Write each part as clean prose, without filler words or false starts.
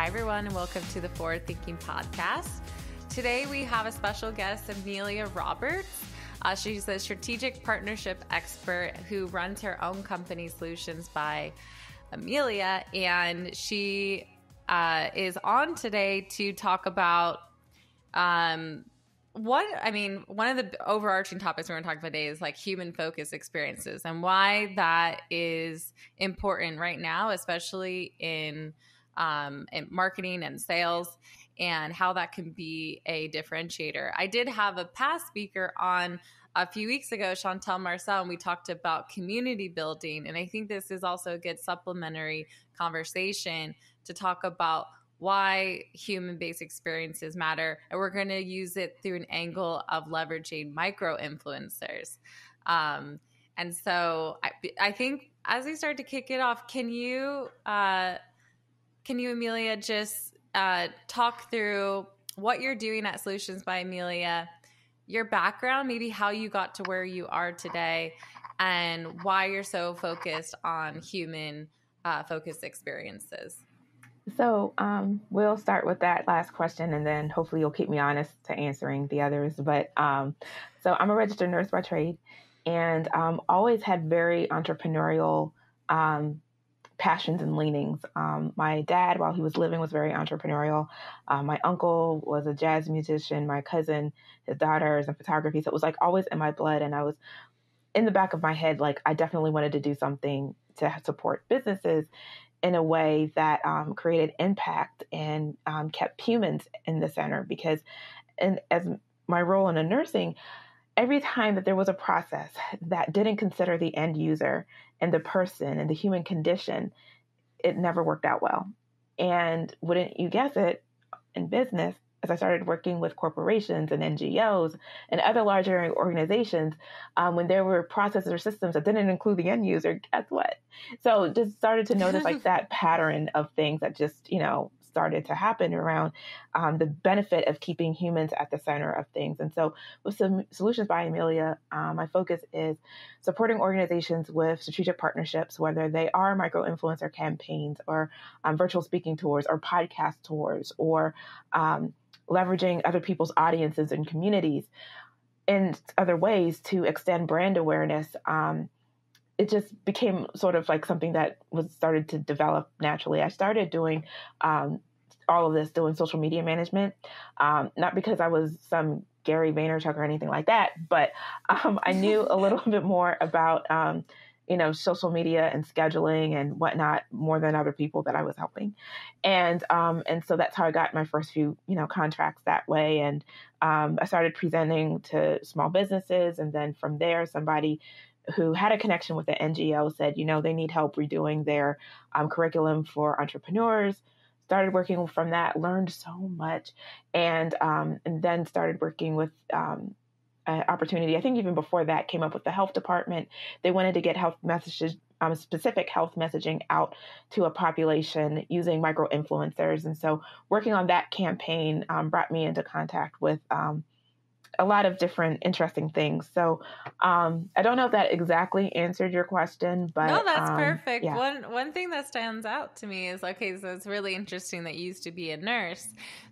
Hi, everyone, and welcome to the Forward Thinking Podcast. Today, we have a special guest, Amelia Roberts. She's a strategic partnership expert who runs her own company, Solutions by Amelia, and she is on today to talk about one of the overarching topics we're going to talk about today is like human-focused experiences and why that is important right now, especially in marketing and sales, and how that can be a differentiator. I did have a past speaker on a few weeks ago, Chantel Marcel, and we talked about community building. And I think this is also a good supplementary conversation to talk about why human-based experiences matter. And we're going to use it through an angle of leveraging micro-influencers. And so I think as we start to kick it off, can you, Amelia, just talk through what you're doing at Solutions by Amelia, your background, maybe how you got to where you are today, and why you're so focused on human focused experiences? So we'll start with that last question, and then hopefully you'll keep me honest to answering the others. But so I'm a registered nurse by trade, and always had very entrepreneurial passions and leanings. My dad, while he was living, was very entrepreneurial. My uncle was a jazz musician. My cousin, his daughter is in photography. So it was like always in my blood. And I was in the back of my head, like I definitely wanted to do something to support businesses in a way that created impact and kept humans in the center. Because as my role in nursing, every time that there was a process that didn't consider the end user and the person and the human condition, it never worked out well. And wouldn't you guess it, in business, as I started working with corporations and NGOs and other larger organizations, when there were processes or systems that didn't include the end user, guess what? So just started to notice like that pattern of things that just, started to happen around the benefit of keeping humans at the center of things. And so with Solutions by Amelia, my focus is supporting organizations with strategic partnerships, whether they are micro-influencer campaigns or virtual speaking tours or podcast tours or leveraging other people's audiences and communities in other ways to extend brand awareness. It just became sort of like something that was started to develop naturally. I started doing all of this, doing social media management, not because I was some Gary Vaynerchuk or anything like that, but I knew a little bit more about, social media and scheduling and whatnot more than other people that I was helping. And so that's how I got my first few, contracts that way. And I started presenting to small businesses. And then from there, somebody who had a connection with the NGO said, they need help redoing their curriculum for entrepreneurs. Started working from that, learned so much, and then started working with an opportunity. I think even before that, came up with the health department. They wanted to get health messages, specific health messaging out to a population using micro-influencers. And so working on that campaign brought me into contact with a lot of different interesting things. So I don't know if that exactly answered your question, but no, that's perfect. Yeah. One thing that stands out to me is, okay, so it's really interesting that you used to be a nurse.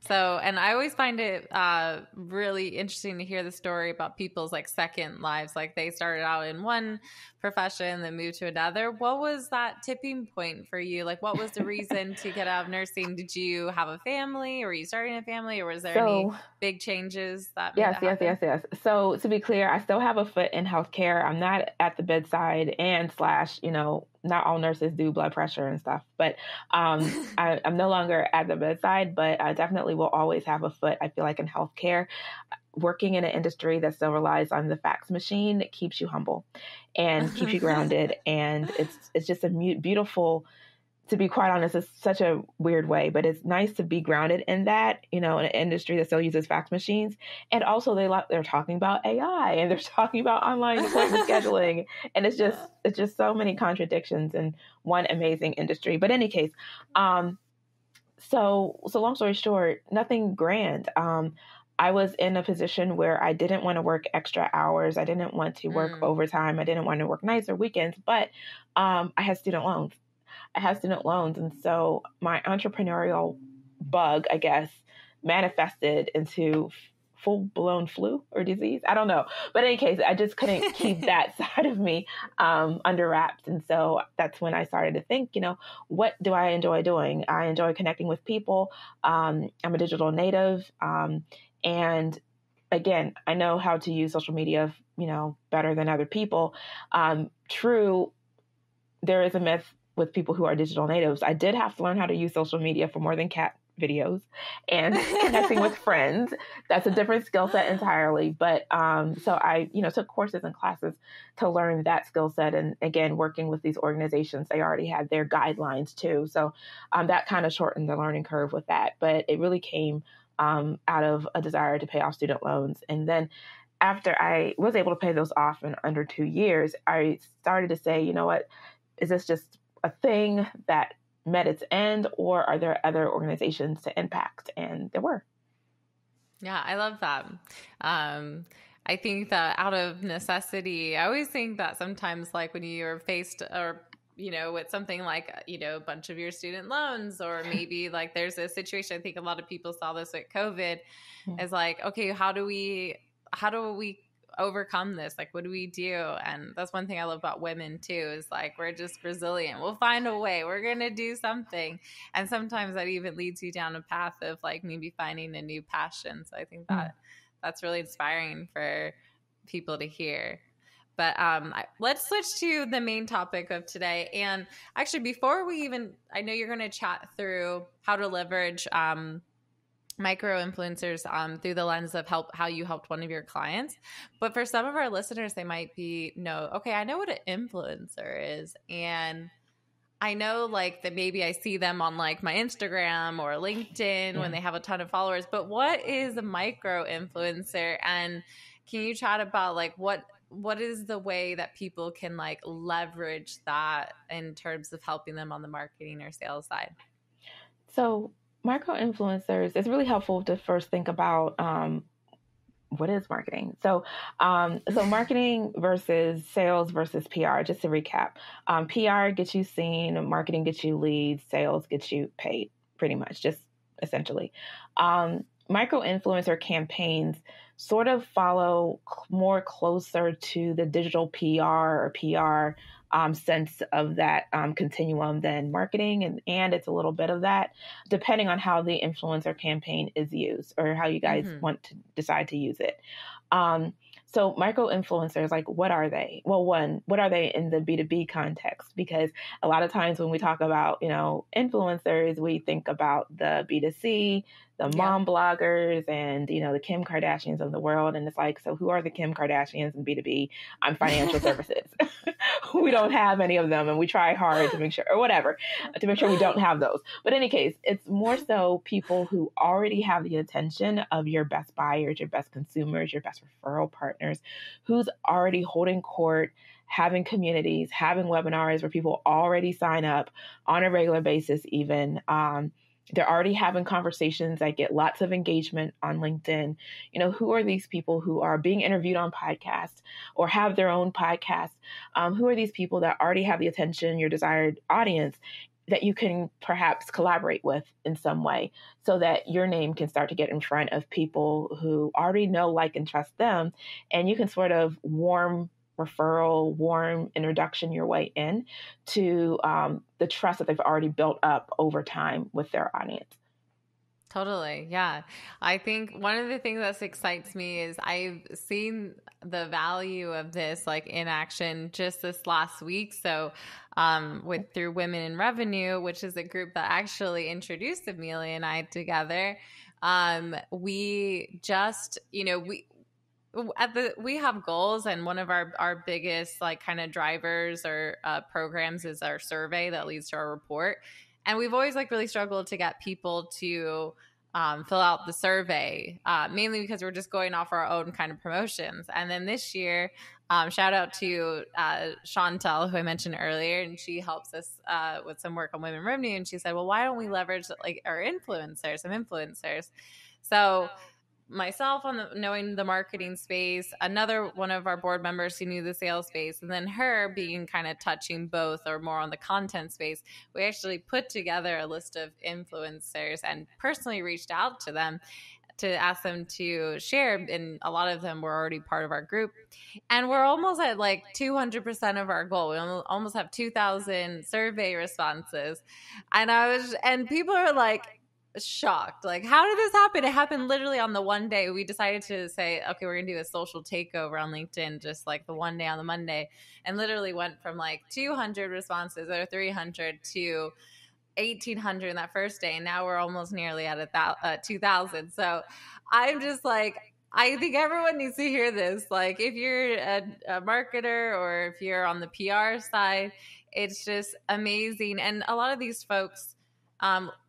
So, and I always find it really interesting to hear the story about people's like second lives. Like they started out in one profession, then moved to another. What was that tipping point for you? Like, what was the reason to get out of nursing? Did you have a family, or were you starting a family, or was there any big changes that made that happen? Yes. So to be clear, I still have a foot in healthcare. I'm not at the bedside and not all nurses do blood pressure and stuff, but I'm no longer at the bedside, but I definitely will always have a foot, I feel like, in healthcare. Working in an industry that still relies on the fax machine keeps you humble and keeps you grounded. And it's just a beautiful, to be quite honest, it's such a weird way, but it's nice to be grounded in that, in an industry that still uses fax machines. And also they're talking about AI and they're talking about online appointment scheduling. And it's just so many contradictions in one amazing industry. But in any case, so long story short, nothing grand. I was in a position where I didn't want to work extra hours. I didn't want to work overtime. I didn't want to work nights or weekends, but I had student loans. And so my entrepreneurial bug, I guess, manifested into full-blown flu or disease. I don't know. But in any case, I just couldn't keep that side of me under wraps. And so that's when I started to think, what do I enjoy doing? I enjoy connecting with people. I'm a digital native. And again, I know how to use social media, better than other people. True, there is a myth with people who are digital natives. I did have to learn how to use social media for more than cat videos and connecting with friends. That's a different skill set entirely. But so I, took courses and classes to learn that skill set. And again, working with these organizations, they already had their guidelines too. So that kind of shortened the learning curve with that. But it really came out of a desire to pay off student loans. And then after I was able to pay those off in under 2 years, I started to say, you know what, is this just a thing that met its end, or are there other organizations to impact? And there were. Yeah, I love that. I think that out of necessity, I always think that sometimes like when you're faced or with something like, a bunch of your student loans, or maybe like there's a situation, I think a lot of people saw this with COVID, is like, okay, how do we overcome this? Like, what do we do? And that's one thing I love about women too, is like, we're just resilient. We'll find a way. We're going to do something. And sometimes that even leads you down a path of like maybe finding a new passion. So I think that that's really inspiring for people to hear. But let's switch to the main topic of today. And actually, before we even, I know you're going to chat through how to leverage micro influencers through the lens of how you helped one of your clients. But for some of our listeners, they might okay, I know what an influencer is. And I know like that maybe I see them on like my Instagram or LinkedIn when they have a ton of followers. But what is a micro influencer? And can you chat about like what is the way that people can like leverage that in terms of helping them on the marketing or sales side? So micro influencers, it's really helpful to first think about what is marketing. So marketing versus sales versus PR, just to recap. PR gets you seen, marketing gets you leads, sales gets you paid, pretty much, just essentially. Micro influencer campaigns sort of follow more closer to the digital PR or PR sense of that continuum than marketing. And it's a little bit of that, depending on how the influencer campaign is used or how you guys want to decide to use it. So micro influencers, like, what are they? Well, one, what are they in the B2B context? Because a lot of times when we talk about, influencers, we think about the B2C, the mom bloggers and, the Kim Kardashians of the world. And it's like, so who are the Kim Kardashians in B2B? I'm financial services. We don't have any of them. And we try hard to make sure, or whatever, to make sure we don't have those. But in any case, it's more so people who already have the attention of your best buyers, your best consumers, your best referral partners, who's already holding court, having communities, having webinars where people already sign up on a regular basis even. They're already having conversations that get lots of engagement on LinkedIn. Who are these people who are being interviewed on podcasts or have their own podcasts? Who are these people that already have the attention, your desired audience, that you can perhaps collaborate with in some way so that your name can start to get in front of people who already know, like, and trust them. And you can sort of warm introduction your way in to the trust that they've already built up over time with their audience. Totally. Yeah. I think one of the things that excites me is I've seen the value of this like in action just this last week. So through Women in Revenue, which is a group that actually introduced Amelia and I together, we just, we have goals, and one of our biggest like kind of drivers or programs is our survey that leads to our report. And we've always like really struggled to get people to fill out the survey, mainly because we're just going off our own kind of promotions. And then this year, shout out to Chantel, who I mentioned earlier, and she helps us with some work on Women in Revenue. And she said, well, why don't we leverage like our some influencers? So myself on knowing the marketing space, another one of our board members who knew the sales space, and then her being kind of touching both or more on the content space. We actually put together a list of influencers and personally reached out to them to ask them to share, and a lot of them were already part of our group, and we're almost at like 200% of our goal. We almost have 2,000 survey responses, and people are like shocked, like, how did this happen? It happened literally on the one day we decided to say, okay, we're gonna do a social takeover on LinkedIn, just like the one day on the Monday, and literally went from like 200 responses or 300 to 1,800 in that first day, and now we're almost nearly at 2,000. So I'm just like, I think everyone needs to hear this. Like, if you're a marketer or if you're on the PR side, it's just amazing. And a lot of these folks,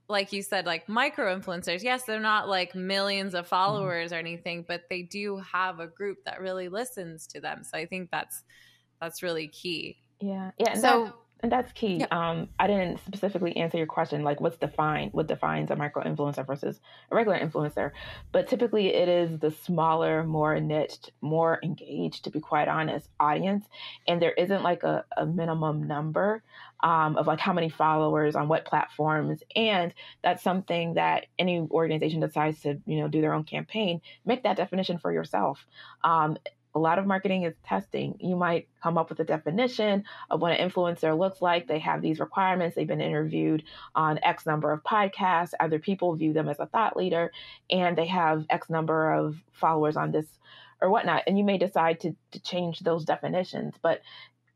like you said, like micro influencers, yes, they're not like millions of followers or anything, but they do have a group that really listens to them. So I think that's really key. Yeah. And that's key. Yeah. I didn't specifically answer your question, like what defines a micro influencer versus a regular influencer. But typically it is the smaller, more niched, more engaged, to be quite honest, audience. And there isn't like a minimum number of like how many followers on what platforms. And that's something that any organization decides to, do their own campaign, make that definition for yourself. A lot of marketing is testing. You might come up with a definition of what an influencer looks like. They have these requirements. They've been interviewed on X number of podcasts. Other people view them as a thought leader, and they have X number of followers on this or whatnot. And you may decide to change those definitions. But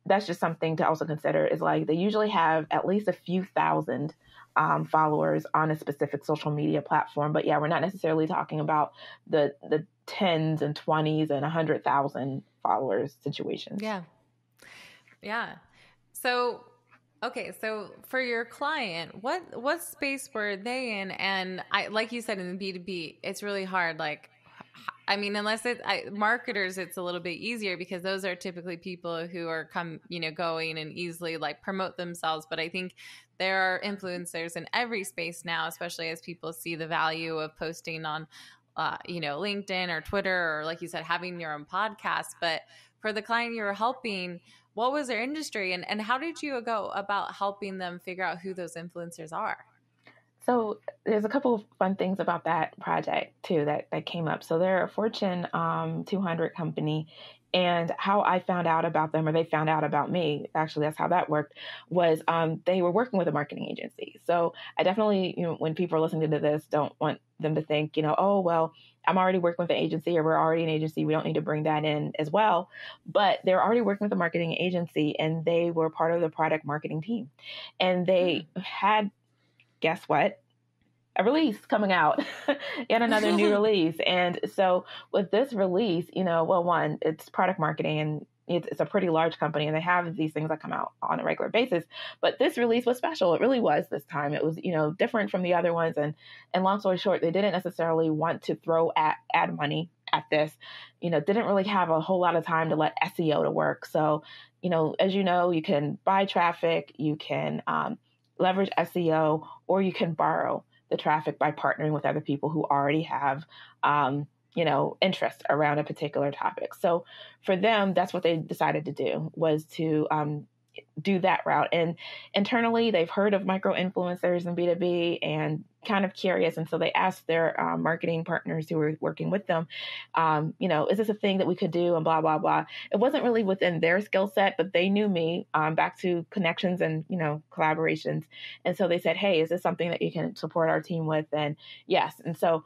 that's just something to also consider, is like they usually have at least a few thousand followers on a specific social media platform. But yeah, we're not necessarily talking about the tens and 20s and 100,000 followers situations. Yeah. So, okay. So for your client, what space were they in? And like you said, in the B2B, it's really hard. Like, I mean, unless marketers, it's a little bit easier because those are typically people who are going and easily like promote themselves. But I think there are influencers in every space now, especially as people see the value of posting on, LinkedIn or Twitter, or like you said, having your own podcast. But for the client you were helping, what was their industry, and how did you go about helping them figure out who those influencers are? So there's a couple of fun things about that project too that came up. So they're a Fortune 200 company, and how I found out about them, or they found out about me, actually that's how that worked, was they were working with a marketing agency. So I definitely, when people are listening to this, don't want them to think, oh, well, I'm already working with an agency, or we're already an agency, we don't need to bring that in as well. But they're already working with a marketing agency, and they were part of the product marketing team. And they had, guess what? A release coming out, yet another new release. And so with this release, one, it's product marketing, and it's a pretty large company, and they have these things that come out on a regular basis. But this release was special. It really was this time. It was, different from the other ones. And long story short, they didn't necessarily want to throw ad money at this, didn't really have a whole lot of time to let SEO to work. So, as you can buy traffic, you can leverage SEO, or you can borrow the traffic by partnering with other people who already have, interest around a particular topic. So for them, that's what they decided to do, was to do that route. And internally, they've heard of micro influencers in B2B and kind of curious. And so they asked their marketing partners who were working with them, is this a thing that we could do, and blah, blah, blah. It wasn't really within their skill set, but they knew me back to connections and, collaborations. And so they said, hey, is this something that you can support our team with? And yes. And so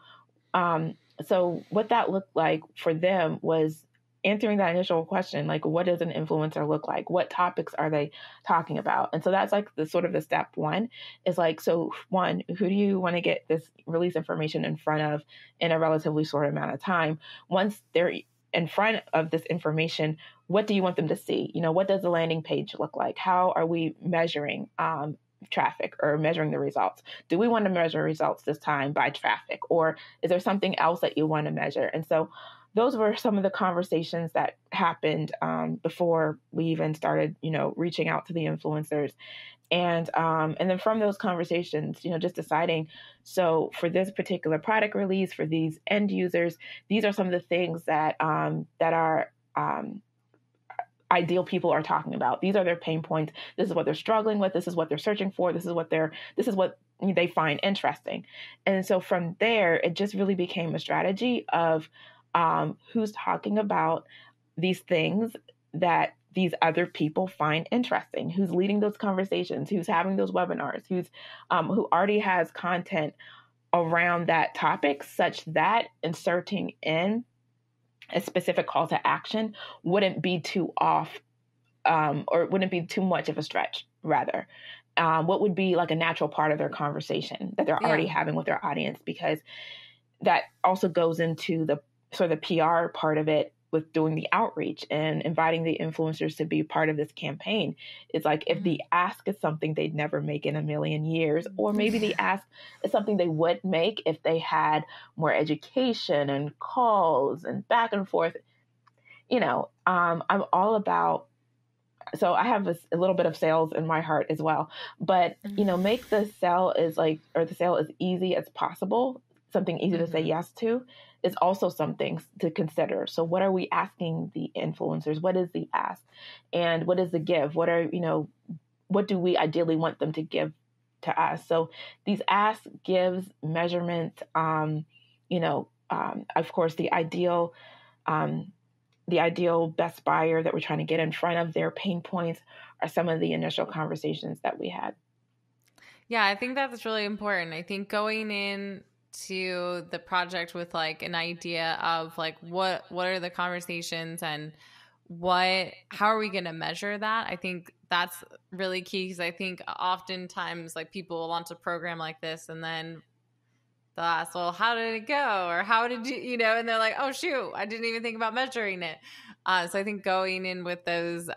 what that looked like for them was answering that initial question, like, what does an influencer look like? What topics are they talking about? And so that's like the sort of the step one, is like, so one, who do you want to get this release information in front of in a relatively short amount of time? Once they're in front of this information, what do you want them to see? What does the landing page look like? How are we measuring traffic or measuring the results? Do we want to measure results this time by traffic, or is there something else that you want to measure? And so those were some of the conversations that happened before we even started, reaching out to the influencers. And then from those conversations, just deciding, so for this particular product release, for these end users, these are some of the things that are ideal people are talking about. These are their pain points. This is what they're struggling with. This is what they're searching for. This is what they find interesting. And so from there, it just really became a strategy of who's talking about these things that these other people find interesting, who's leading those conversations, who's having those webinars, who already has content around that topic, such that inserting in a specific call to action wouldn't be too off, or wouldn't be too much of a stretch, rather. What would be like a natural part of their conversation that they're already having with their audience, because that also goes into the sort of the PR part of it with doing the outreach and inviting the influencers to be part of this campaign. It's like, if the ask is something they'd never make in a million years, or maybe the ask is something they would make if they had more education and calls and back and forth. I'm all about, so I have a little bit of sales in my heart as well, but, make the sale as easy as possible, something easy to say yes to, is also something to consider. So what are we asking the influencers? What is the ask? And what is the give? What do we ideally want them to give to us? So these asks, gives, measurements, of course, the ideal best buyer that we're trying to get in front of, their pain points, are some of the initial conversations that we had. Yeah, I think that's really important. I think going in to the project with like an idea of like what are the conversations and how are we going to measure that? I think that's really key, because I think oftentimes like people will launch a program like this and then they'll ask, well, how did it go? Or how did you, and they're like, oh shoot, I didn't even think about measuring it. So I think going in with those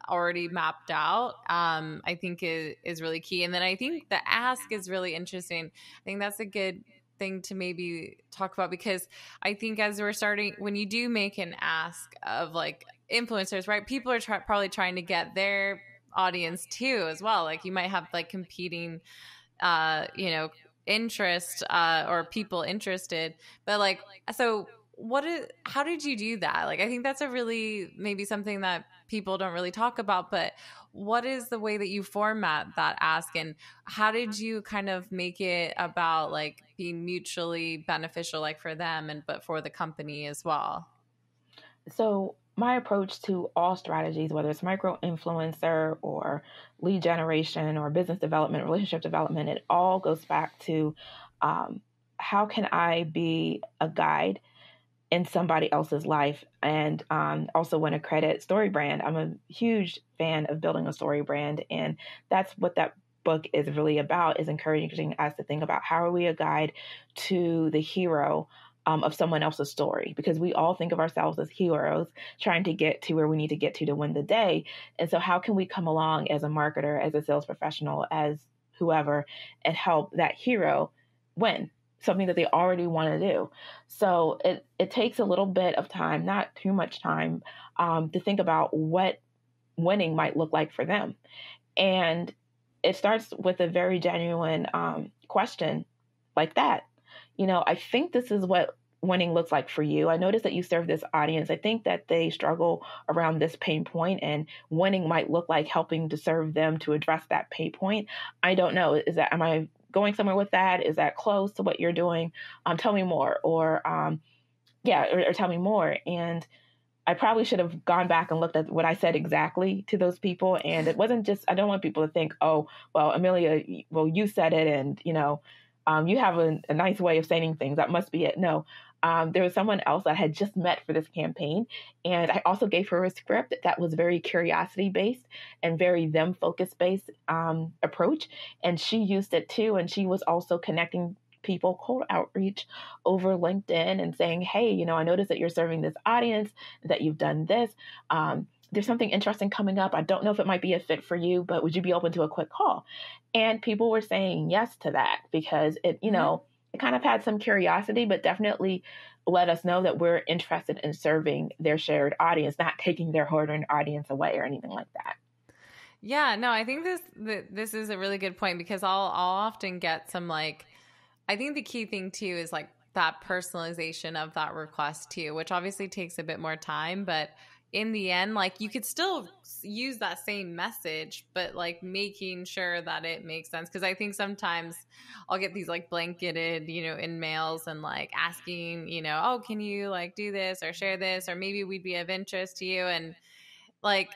already mapped out, I think is really key. And then I think the ask is really interesting. I think that's a good thing to maybe talk about, because I think as we're starting, when you do make an ask of like influencers, right, people are probably trying to get their audience too as well. Like you might have like competing interest or people interested, but like, so how did you do that? Like, I think that's a really, maybe something that people don't really talk about, but what is the way that you format that ask, and how did you kind of make it about like being mutually beneficial, like for them but for the company as well? So my approach to all strategies, whether it's micro influencer or lead generation or business development, relationship development, it all goes back to how can I be a guide in somebody else's life. And also want to credit Story Brand. I'm a huge fan of building a story brand. And that's what that book is really about, is encouraging us to think about how are we a guide to the hero of someone else's story, because we all think of ourselves as heroes trying to get to where we need to get to win the day. And so how can we come along as a marketer, as a sales professional, as whoever, and help that hero win something that they already want to do? So it takes a little bit of time, not too much time, to think about what winning might look like for them. And it starts with a very genuine question like that. I think this is what winning looks like for you. I noticed that you serve this audience. I think that they struggle around this pain point, and winning might look like helping to serve them to address that pain point. I don't know. Am I going somewhere with that? Is that close to what you're doing? Tell me more, or tell me more. And I probably should have gone back and looked at what I said exactly to those people. And it wasn't just, I don't want people to think, oh, well, Amelia, well, you said it, and, you have a nice way of saying things. That must be it. No, there was someone else that I had just met for this campaign. And I also gave her a script that was very curiosity based and very them focused based approach. And she used it too. And she was also connecting people, cold outreach over LinkedIn and saying, hey, I noticed that you're serving this audience, that you've done this. There's something interesting coming up. I don't know if it might be a fit for you, but would you be open to a quick call? And people were saying yes to that, because it, it kind of had some curiosity, but definitely let us know that we're interested in serving their shared audience, not taking their hard-earned audience away or anything like that. Yeah, no, I think this is a really good point, because I'll often get some, like, I think the key thing too is like that personalization of that request too, which obviously takes a bit more time, but in the end, like, you could still use that same message, but like making sure that it makes sense. Cause I think sometimes I'll get these like blanketed, in mails, and like asking, oh, can you like do this or share this, or maybe we'd be of interest to you. And like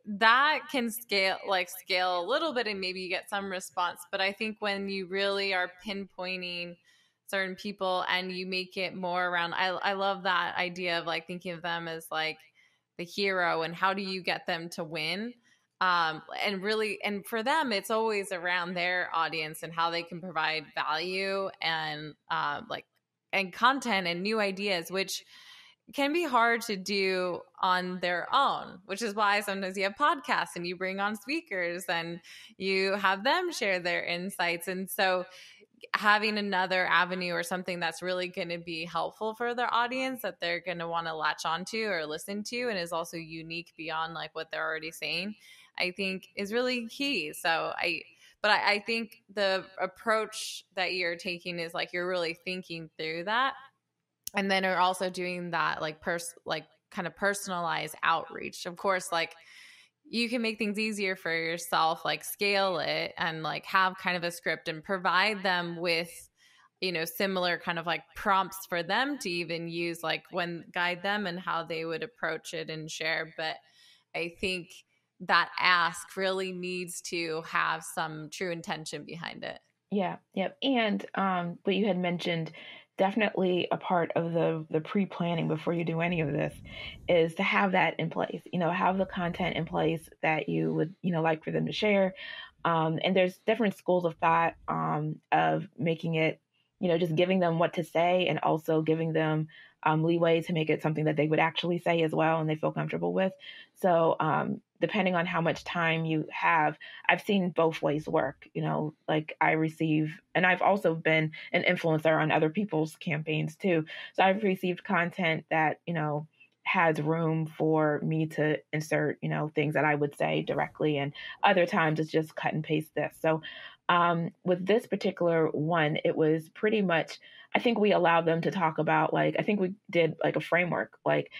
that can scale a little bit, and maybe you get some response. But I think when you really are pinpointing certain people and you make it more around, I love that idea of like thinking of them as like the hero, and how do you get them to win. And for them, it's always around their audience and how they can provide value and and content and new ideas, which can be hard to do on their own, which is why sometimes you have podcasts and you bring on speakers and you have them share their insights. And so having another avenue or something that's really going to be helpful for their audience, that they're going to want to latch onto or listen to, and is also unique beyond like what they're already saying, I think is really key. But I think the approach that you're taking is like you're really thinking through that, and then are also doing that like kind of personalized outreach. Of course, like you can make things easier for yourself, like scale it and like have kind of a script and provide them with similar kind of like prompts for them to even use, like when guide them and how they would approach it and share. But I think that ask really needs to have some true intention behind it. Yeah, yep. And what you had mentioned, definitely a part of the pre-planning before you do any of this is to have that in place. Have the content in place that you would like for them to share. And there's different schools of thought of making it, just giving them what to say, and also giving them leeway to make it something that they would actually say as well and they feel comfortable with. So depending on how much time you have, I've seen both ways work. Like I receive, and I've also been an influencer on other people's campaigns too. So I've received content that, has room for me to insert, things that I would say directly. And other times it's just cut and paste this. So with this particular one, it was pretty much, I think we allowed them to talk about, like, I think we did like a framework, like,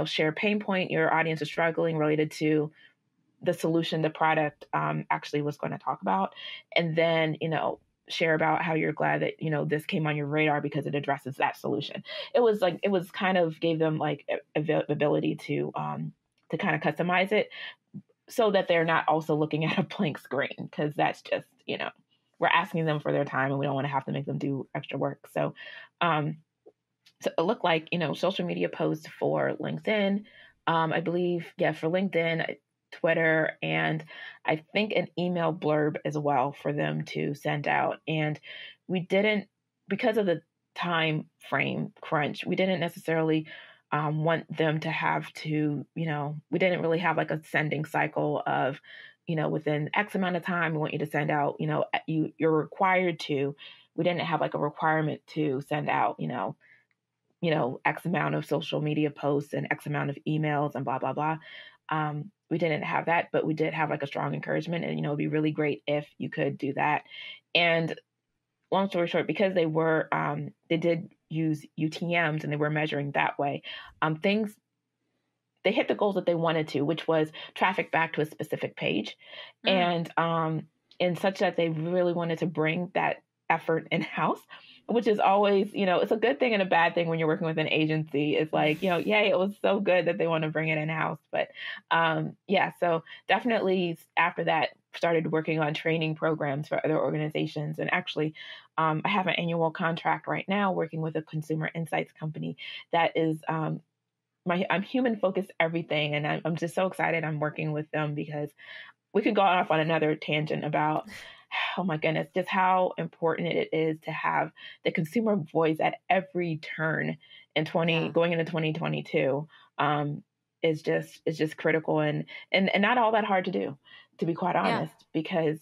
share pain point your audience is struggling related to the solution the product actually was going to talk about. And then, share about how you're glad that, this came on your radar because it addresses that solution. It was kind of gave them like ability to kind of customize it so that they're not also looking at a blank screen, because that's just, we're asking them for their time and we don't want to have to make them do extra work. So it looked like, social media posts for LinkedIn, I believe, for LinkedIn, Twitter, and I think an email blurb as well for them to send out. And we didn't, because of the time frame crunch, we didn't necessarily want them to have to, we didn't really have like a sending cycle of, within X amount of time, we want you to send out, you're required to. We didn't have like a requirement to send out, X amount of social media posts and X amount of emails and blah, blah, blah. We didn't have that, but we did have like a strong encouragement, and, it'd be really great if you could do that. And long story short, because they did use UTMs and they were measuring that way, they hit the goals that they wanted to, which was traffic back to a specific page. And in such that they really wanted to bring that effort in-house, which is always, it's a good thing and a bad thing when you're working with an agency. It's like, yay, it was so good that they want to bring it in-house. But so definitely after that, started working on training programs for other organizations. And actually, I have an annual contract right now working with a consumer insights company that is I'm human focused everything. And I'm just so excited I'm working with them, because we could go off on another tangent about, oh my goodness, just how important it is to have the consumer voice at every turn in going into 2022 is just critical and not all that hard to do, to be quite honest, because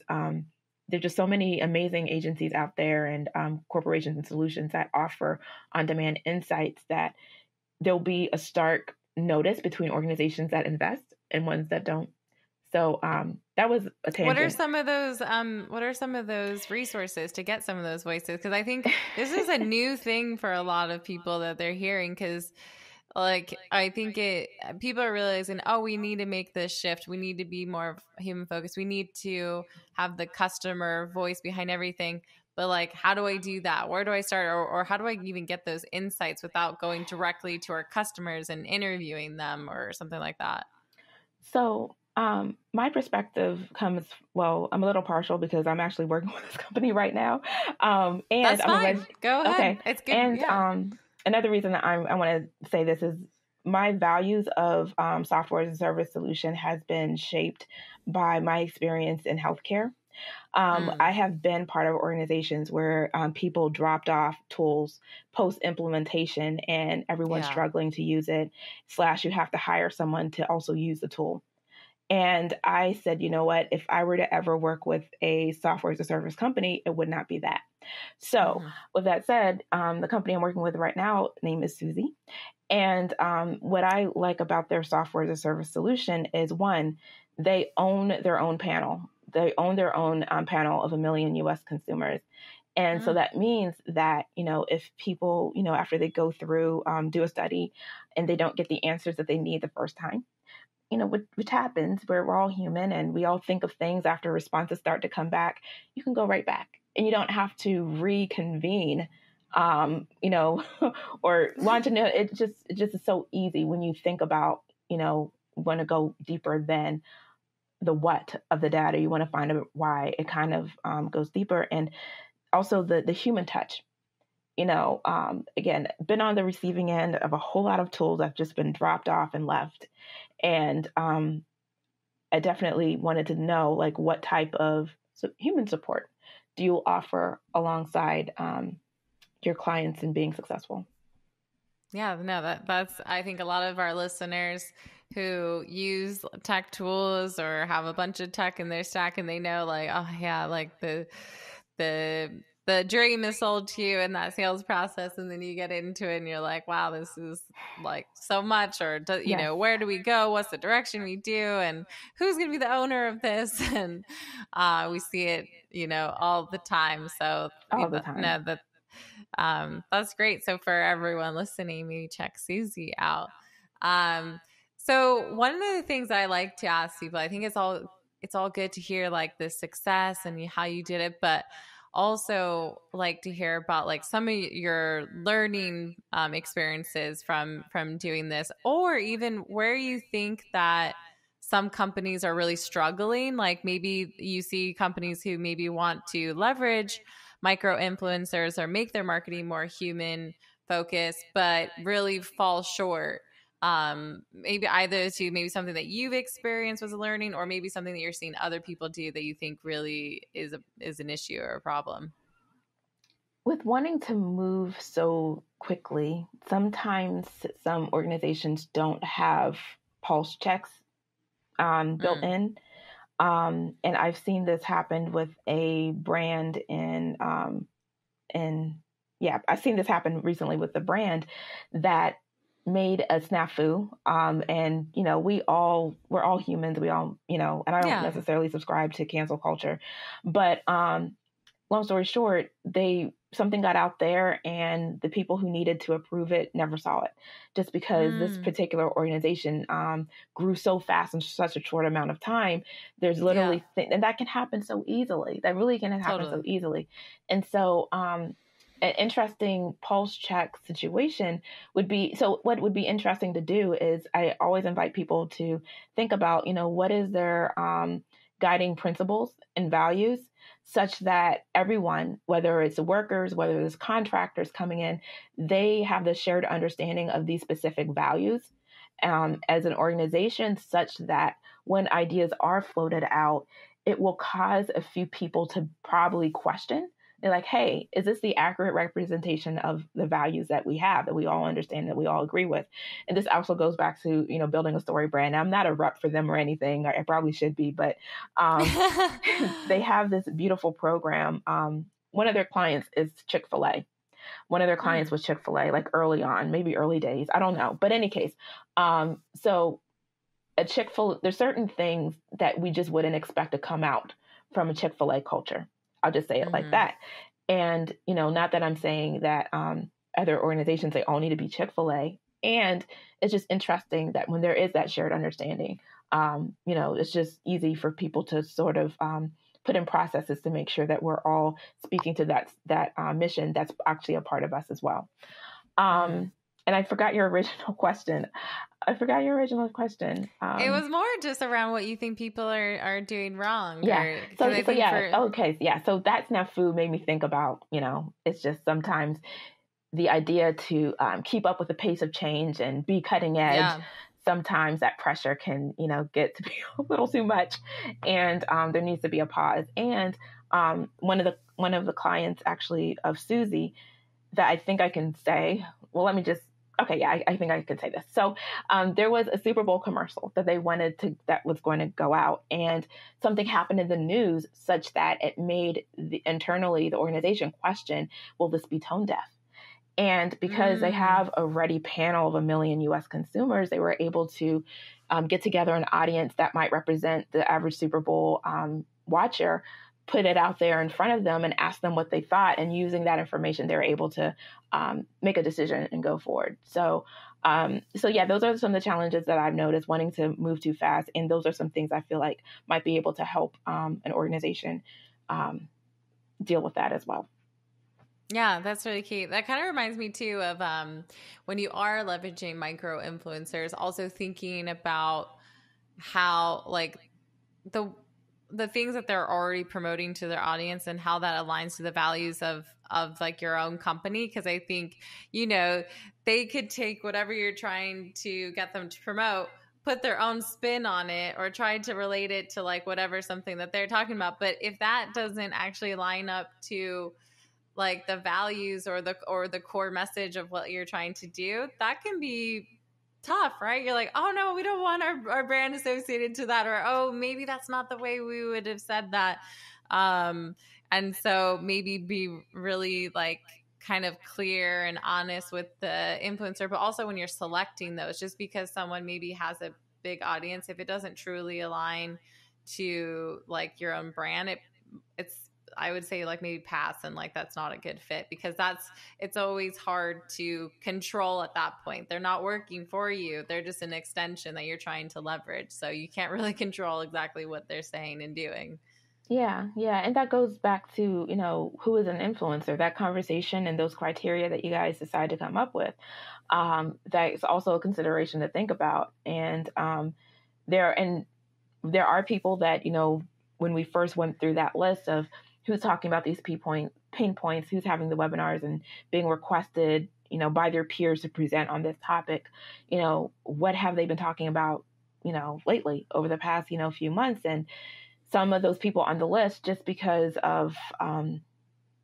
there's just so many amazing agencies out there and corporations and solutions that offer on-demand insights that there'll be a stark notice between organizations that invest and ones that don't. So that was a tangent. What are some of those? What are some of those resources to get some of those voices? Because I think this is a new thing for a lot of people that they're hearing. Because like I think people are realizing, oh, we need to make this shift. We need to be more human focused. We need to have the customer voice behind everything. But like, how do I do that? Where do I start? Or how do I even get those insights without going directly to our customers and interviewing them or something like that? So my perspective comes, well, I'm a little partial because I'm actually working with this company right now. And that's fine. Go ahead. Okay. It's good. And another reason that I want to say this is my values of software as a service solution has been shaped by my experience in healthcare. I have been part of organizations where people dropped off tools post implementation and everyone's struggling to use it, / you have to hire someone to also use the tool. And I said, you know what, if I were to ever work with a software as a service company, it would not be that. So with that said, the company I'm working with right now, name is Suzy. And what I like about their software as a service solution is, one, they own their own panel. They own their own panel of 1 million US consumers. And so that means that, if people, after they go through, do a study and they don't get the answers that they need the first time, which happens, where we're all human and we all think of things after responses start to come back, you can go right back and you don't have to reconvene, or launch a new. It just is so easy when you think about, want to go deeper than the what of the data. You want to find out why. It kind of goes deeper. And also the human touch. Again, been on the receiving end of a whole lot of tools that have just been dropped off and left. And I definitely wanted to know, like, what type of human support do you offer alongside your clients in being successful? Yeah, no, that's, I think a lot of our listeners who use tech tools or have a bunch of tech in their stack, and they know, like, oh yeah, like the dream is sold to you in that sales process, and then you get into it and you're like, wow, this is like so much, or where do we go, what's the direction we do, and who's going to be the owner of this? And we see it all the time. So all the time. That's great. So for everyone listening, maybe check Suzy out. So one of the things I like to ask people, I think it's all good to hear like the success and how you did it, but also like to hear about like some of your learning experiences from doing this, or even where you think that some companies are really struggling. Like maybe you see companies who maybe want to leverage micro influencers or make their marketing more human focused, but really fall short. Maybe either to maybe something that you've experienced was a learning, or maybe something that you're seeing other people do that you think really is an issue or a problem. With wanting to move so quickly, sometimes some organizations don't have pulse checks built in. And I've seen this happen with a brand I've seen this happen recently with the brand that made a snafu. And, we're all humans. We all, and I don't necessarily subscribe to cancel culture, but long story short, something got out there and the people who needed to approve it never saw it, just because this particular organization grew so fast in such a short amount of time. There's literally and that can happen so easily. That really can happen so easily. And so an interesting pulse check situation would be, so what would be interesting to do is I always invite people to think about, what is their guiding principles and values, such that everyone, whether it's workers, whether it's contractors coming in, they have the shared understanding of these specific values as an organization, such that when ideas are floated out, it will cause a few people to probably question They're like, hey, is this the accurate representation of the values that we have, that we all understand, that we all agree with? And this also goes back to, building a story brand. Now, I'm not a rep for them or anything. I probably should be, but they have this beautiful program. One of their clients is Chick-fil-A. One of their clients was Chick-fil-A, like early on, maybe early days. I don't know. But in any case, so a Chick-fil-A, there's certain things that we just wouldn't expect to come out from a Chick-fil-A culture. I'll just say it like that. And, not that I'm saying that other organizations, they all need to be Chick-fil-A. And it's just interesting that when there is that shared understanding, it's just easy for people to sort of put in processes to make sure that we're all speaking to that mission that's actually a part of us as well. And I forgot your original question. It was more just around what you think people are doing wrong. Yeah. So that snafu made me think about, it's just sometimes the idea to keep up with the pace of change and be cutting edge. Yeah. Sometimes that pressure can, get to be a little too much, and there needs to be a pause. And one of the clients actually of Susie that I think I can say, well, let me just. Okay, yeah, I think I could say this. So there was a Super Bowl commercial that they that was going to go out, and something happened in the news such that it made internally the organization question, will this be tone deaf? And because they have a ready panel of 1 million U.S. consumers, they were able to get together an audience that might represent the average Super Bowl watcher, put it out there in front of them and ask them what they thought. And using that information, they were able to make a decision and go forward. So yeah, those are some of the challenges that I've noticed, wanting to move too fast. And those are some things I feel like might be able to help an organization deal with that as well. Yeah, that's really key. That kind of reminds me too of when you are leveraging micro influencers, also thinking about how like the things that they're already promoting to their audience and how that aligns to the values of like your own company. Cause I think, they could take whatever you're trying to get them to promote, put their own spin on it, or try to relate it to like whatever something that they're talking about. But if that doesn't actually line up to like the values or the core message of what you're trying to do, that can be tough, right? You're like, oh no, we don't want our brand associated to that, or oh, maybe that's not the way we would have said that. And so maybe be really like kind of clear and honest with the influencer, but also when you're selecting those, just because someone maybe has a big audience, if it doesn't truly align to like your own brand, it's I would say like maybe pass, and like that's not a good fit, because it's always hard to control at that point. They're not working for you. They're just an extension that you're trying to leverage. So you can't really control exactly what they're saying and doing. Yeah. And that goes back to, who is an influencer, that conversation and those criteria that you guys decide to come up with. That is also a consideration to think about. And there are people that, when we first went through that list of who's talking about these pain points, who's having the webinars and being requested, by their peers to present on this topic, what have they been talking about, lately over the past, few months. And some of those people on the list, just because of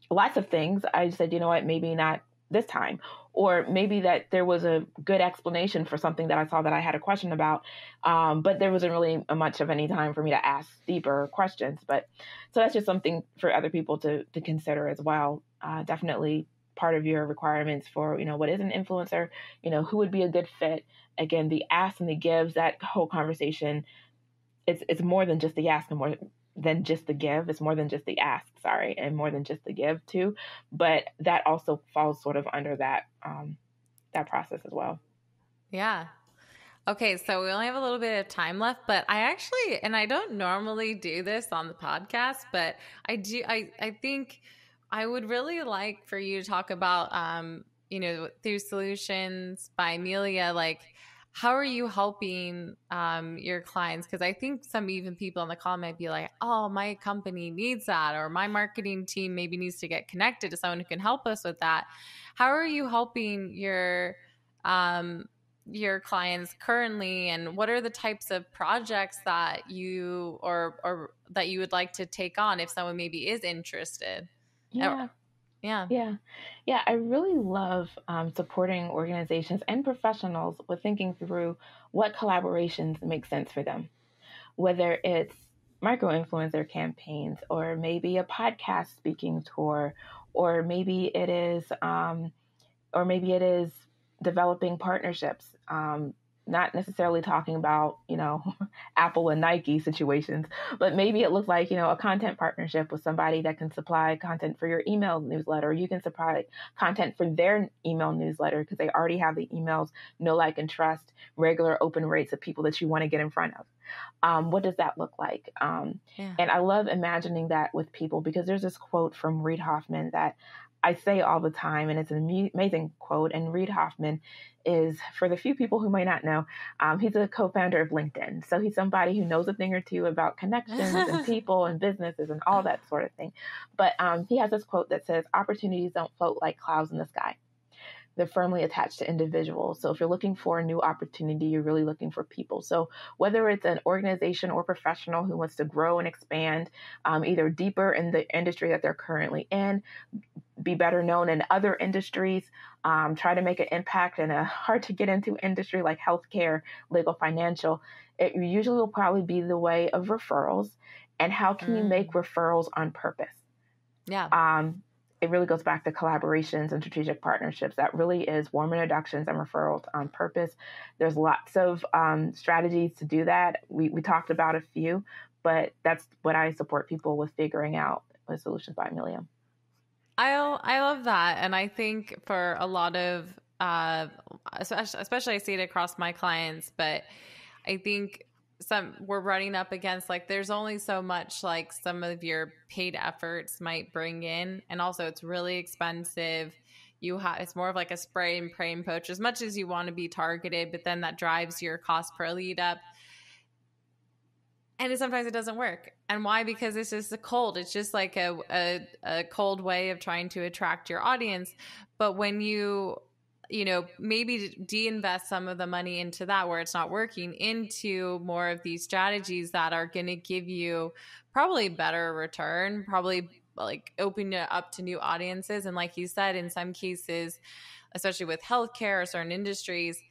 lots of things, I said, you know what, maybe not this time, or maybe that there was a good explanation for something that I saw that I had a question about, but there wasn't really much of any time for me to ask deeper questions. But so that's just something for other people to consider as well. Definitely part of your requirements for, what is an influencer, who would be a good fit. Again, the ask and the gives, that whole conversation, it's more than just the ask and more than just the give. It's more than just the ask, and more than just the give too. But that also falls sort of under that process as well. Yeah. Okay, so we only have a little bit of time left, but I don't normally do this on the podcast, but I think I would really like for you to talk about, through Solutions by Amelia, like, how are you helping your clients? Because I think some even people on the call might be like, oh, my company needs that, or my marketing team maybe needs to get connected to someone who can help us with that. How are you helping your clients currently, and what are the types of projects that you or that you would like to take on if someone maybe is interested? Yeah. Yeah. Yeah. Yeah. I really love supporting organizations and professionals with thinking through what collaborations make sense for them, whether it's micro influencer campaigns or maybe a podcast speaking tour, or maybe it is or maybe it is developing partnerships. Not necessarily talking about, Apple and Nike situations, but maybe it looks like, a content partnership with somebody that can supply content for your email newsletter. You can supply content for their email newsletter because they already have the emails, know, like, and trust, regular open rates of people that you want to get in front of. What does that look like? Yeah. And I love imagining that with people because there's this quote from Reid Hoffman that I say all the time, and it's an amazing quote. And Reid Hoffman is, for the few people who might not know, he's a co-founder of LinkedIn. So he's somebody who knows a thing or two about connections and people and businesses and all that sort of thing. But he has this quote that says, "Opportunities don't float like clouds in the sky. They're firmly attached to individuals." So if you're looking for a new opportunity, you're really looking for people. So whether it's an organization or professional who wants to grow and expand, either deeper in the industry that they're currently in, be better known in other industries, try to make an impact in a hard to get into industry like healthcare, legal, financial, it usually will probably be the way of referrals. And how can you make referrals on purpose? Yeah. It really goes back to collaborations and strategic partnerships. That really is warm introductions and referrals on purpose. There's lots of strategies to do that. We talked about a few, but that's what I support people with figuring out with Solutions by Amelia. I love that. And I think for a lot of, especially I see it across my clients, but I think we're running up against, like, there's only so much like some of your paid efforts might bring in. And also it's really expensive. It's more of like a spray and pray and poach as much as you want to be targeted, but then that drives your cost per lead up. And sometimes it doesn't work. And why? Because it's just it's just like a cold way of trying to attract your audience. But when you maybe de-invest some of the money into that where it's not working, into more of these strategies that are going to give you probably better return, probably like open it up to new audiences. And like you said, in some cases, especially with healthcare or certain industries,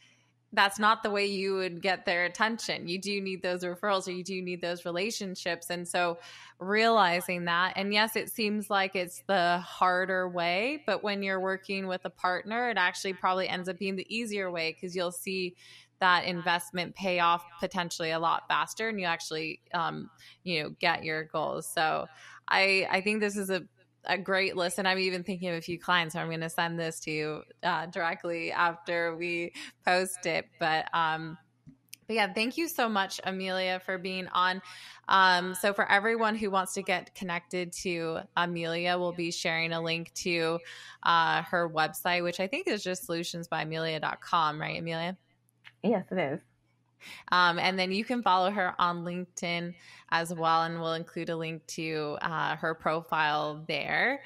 that's not the way you would get their attention. You do need those referrals, or you do need those relationships. And so realizing that, and yes, it seems like it's the harder way, but when you're working with a partner, it actually probably ends up being the easier way, because you'll see that investment pay off potentially a lot faster, and you actually, get your goals. So I think this is a great list. And I'm even thinking of a few clients, so I'm going to send this to you directly after we post it. But yeah, thank you so much, Amelia, for being on. So for everyone who wants to get connected to Amelia, we'll be sharing a link to her website, which I think is just solutionsbyamelia.com, right, Amelia? Yes, it is. And then you can follow her on LinkedIn as well, and we'll include a link to her profile there.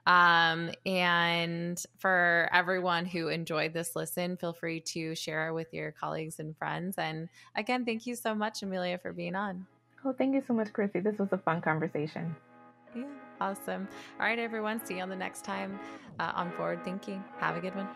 And for everyone who enjoyed this listen, feel free to share it with your colleagues and friends. And again, thank you so much, Amelia, for being on. Oh, thank you so much, Chrissy. This was a fun conversation. Yeah, awesome. All right, everyone. See you on the next time on Forward Thinking. Have a good one.